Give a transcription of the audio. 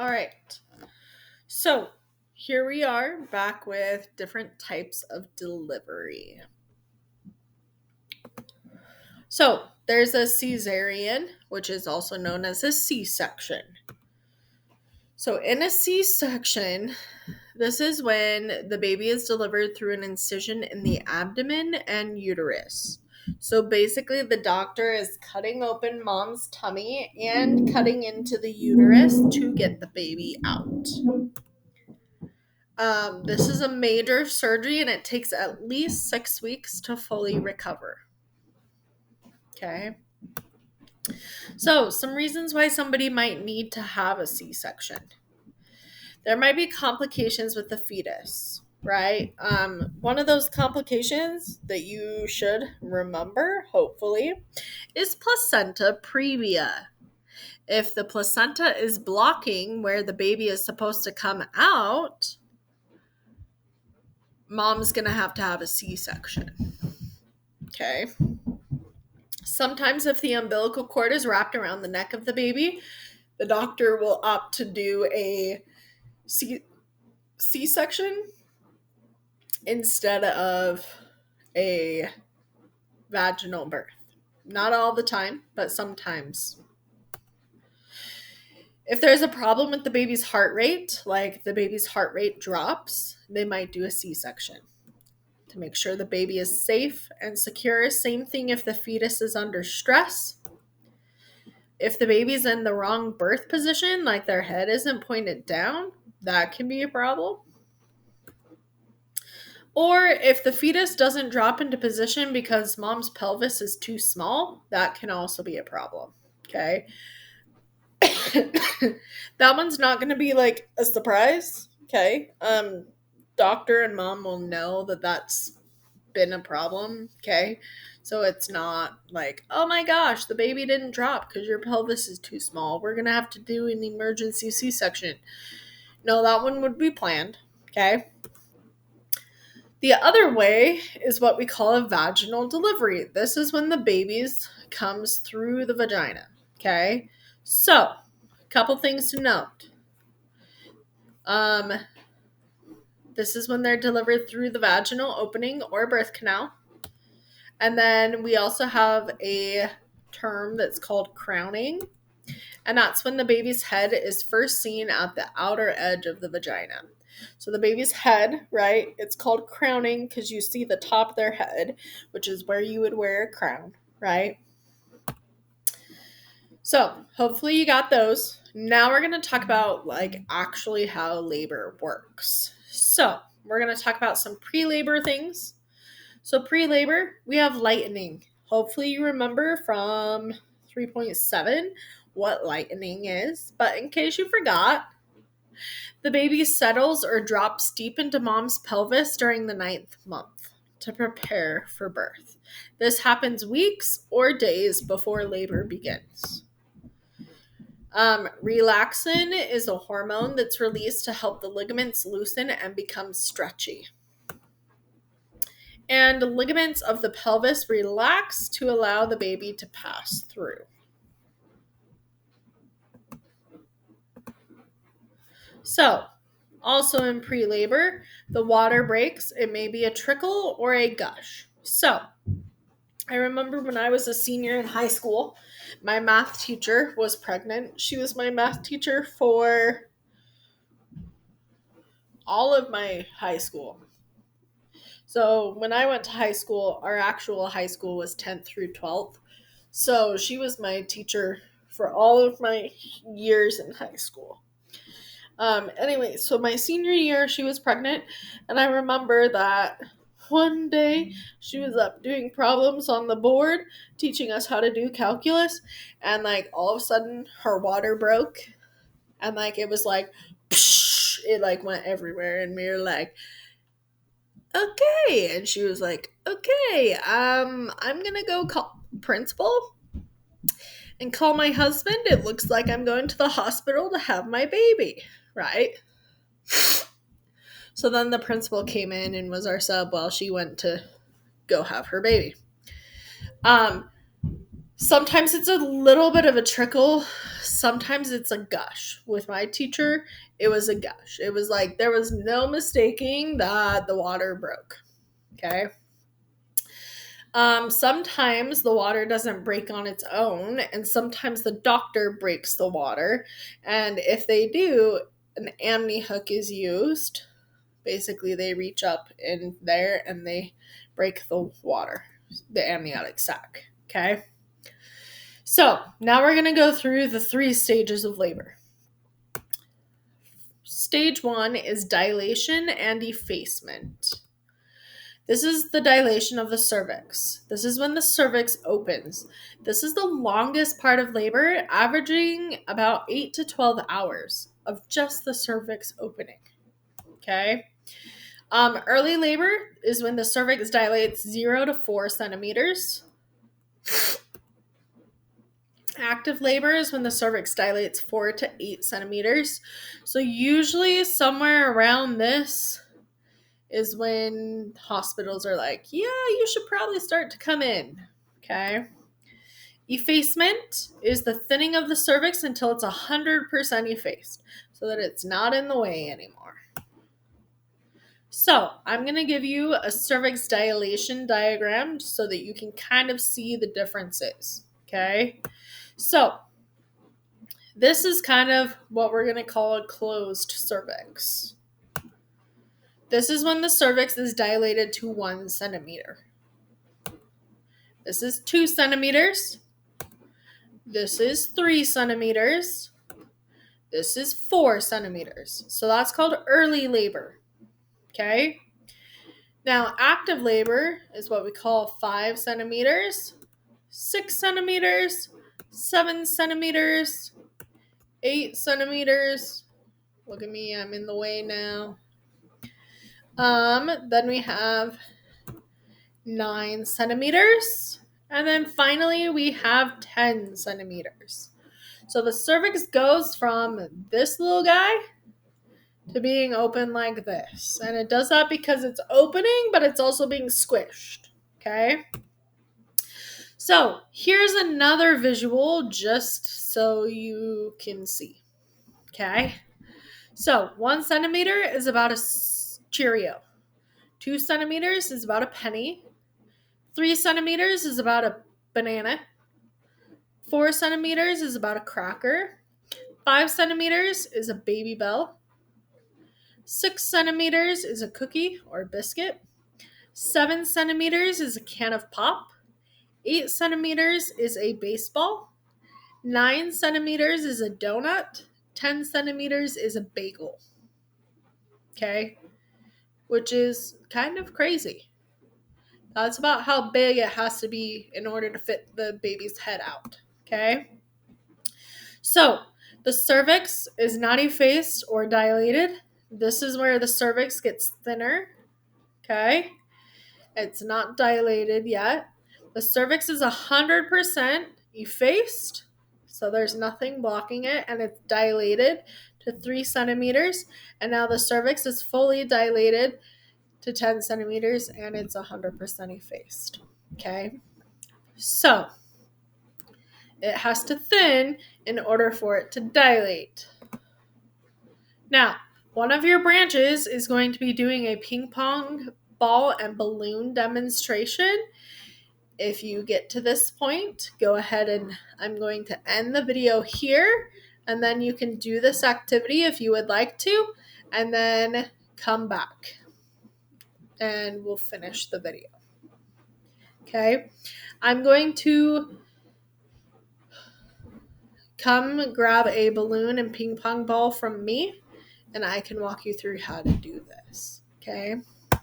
All right. So here we are back with different types of delivery. So there's a cesarean, which is also known as a C-section. So in a C-section, this is when the baby is delivered through an incision in the abdomen and uterus. So basically, the doctor is cutting open mom's tummy and cutting into the uterus to get the baby out. This is a major surgery and it takes at least 6 weeks to fully recover. Okay. So, some reasons why somebody might need to have a C section. There might be complications with the fetus, right? One of those complications that you should remember, hopefully, is placenta previa. If the placenta is blocking where the baby is supposed to come out, mom's going to have a C-section. Okay. Sometimes if the umbilical cord is wrapped around the neck of the baby, the doctor will opt to do a C-section instead of a vaginal birth. Not all the time, but sometimes. If there's a problem with the baby's heart rate, like the baby's heart rate drops, they might do a C-section to make sure the baby is safe and secure. Same thing if the fetus is under stress. If the baby's in the wrong birth position, like their head isn't pointed down, that can be a problem. Or if the fetus doesn't drop into position because mom's pelvis is too small, that can also be a problem. Okay. That one's not going to be like a surprise. Okay. Doctor and mom will know that that's been a problem. Okay. So it's not like, oh my gosh, the baby didn't drop because your pelvis is too small. We're going to have to do an emergency C-section. No, that one would be planned. Okay. The other way is what we call a vaginal delivery. This is when the baby comes through the vagina. Okay. So, a couple things to note. This is when they're delivered through the vaginal opening or birth canal. And then we also have a term that's called crowning. And that's when the baby's head is first seen at the outer edge of the vagina. So the baby's head, right, it's called crowning because you see the top of their head, which is where you would wear a crown, right? So hopefully you got those. Now we're going to talk about like actually how labor works. So we're going to talk about some pre-labor things. So pre-labor, we have lightening. Hopefully you remember from 3.7 what lightening is. But in case you forgot, the baby settles or drops deep into mom's pelvis during the 9th month to prepare for birth. This happens weeks or days before labor begins. Relaxin is a hormone that's released to help the ligaments loosen and become stretchy. And the ligaments of the pelvis relax to allow the baby to pass through. So, also in pre-labor, the water breaks. It may be a trickle or a gush. So, I remember when I was a senior in high school, my math teacher was pregnant. She was my math teacher for all of my high school. So when I went to high school, our actual high school was 10th through 12th. So she was my teacher for all of my years in high school. Anyway, so my senior year, she was pregnant, and I remember that one day she was up doing problems on the board, teaching us how to do calculus, and like all of a sudden her water broke, and like it was like, psh, it like went everywhere, and we were like, okay, and she was like, okay, I'm gonna go call principal and call my husband. It looks like I'm going to the hospital to have my baby, right? So then the principal came in and was our sub while she went to go have her baby. Sometimes it's a little bit of a trickle. Sometimes it's a gush. With my teacher, it was a gush. It was like there was no mistaking that the water broke. Okay. Sometimes the water doesn't break on its own, and sometimes the doctor breaks the water. And if they do, an amni hook is used. Basically, they reach up in there and they break the water, the amniotic sac. Okay. So now we're going to go through the 3 stages of labor. Stage 1 is dilation and effacement. This is the dilation of the cervix. This is when the cervix opens. This is the longest part of labor, averaging about 8 to 12 hours of just the cervix opening. Okay. Early labor is when the cervix dilates 0 to 4 centimeters. Active labor is when the cervix dilates 4 to 8 centimeters. So usually somewhere around this is when hospitals are like, yeah, you should probably start to come in. Okay. Effacement is the thinning of the cervix until it's 100% effaced so that it's not in the way anymore. So I'm going to give you a cervix dilation diagram so that you can kind of see the differences. Okay. So this is kind of what we're going to call a closed cervix. This is when the cervix is dilated to 1 centimeter. This is 2 centimeters. This is 3 centimeters. This is 4 centimeters. So that's called early labor. Okay? Now, active labor is what we call 5 centimeters, 6 centimeters, 7 centimeters, 8 centimeters. Look at me, I'm in the way now. Then we have 9 centimeters. And then finally we have 10 centimeters. So the cervix goes from this little guy to being open like this. And it does that because it's opening, but it's also being squished. Okay? So here's another visual just so you can see. Okay? So 1 centimeter is about a Cheerio. 2 centimeters is about a penny. 3 centimeters is about a banana. 4 centimeters is about a cracker. 5 centimeters is a Baby Bell. 6 centimeters is a cookie or a biscuit. 7 centimeters is a can of pop. 8 centimeters is a baseball. 9 centimeters is a donut. 10 centimeters is a bagel. Okay? Which is kind of crazy. That's about how big it has to be in order to fit the baby's head out. Okay? So, the cervix is not effaced or dilated. This is where the cervix gets thinner. Okay? It's not dilated yet. The cervix is 100% effaced, so there's nothing blocking it, and it's dilated to 3 centimeters. And now the cervix is fully dilated to 10 centimeters, and it's 100% effaced. Okay? So, it has to thin in order for it to dilate. Now, one of your branches is going to be doing a ping pong ball and balloon demonstration. If you get to this point, go ahead and I'm going to end the video here, and then you can do this activity if you would like to, and then come back and we'll finish the video. Okay, I'm going to come grab a balloon and ping pong ball from me, and I can walk you through how to do this. Okay.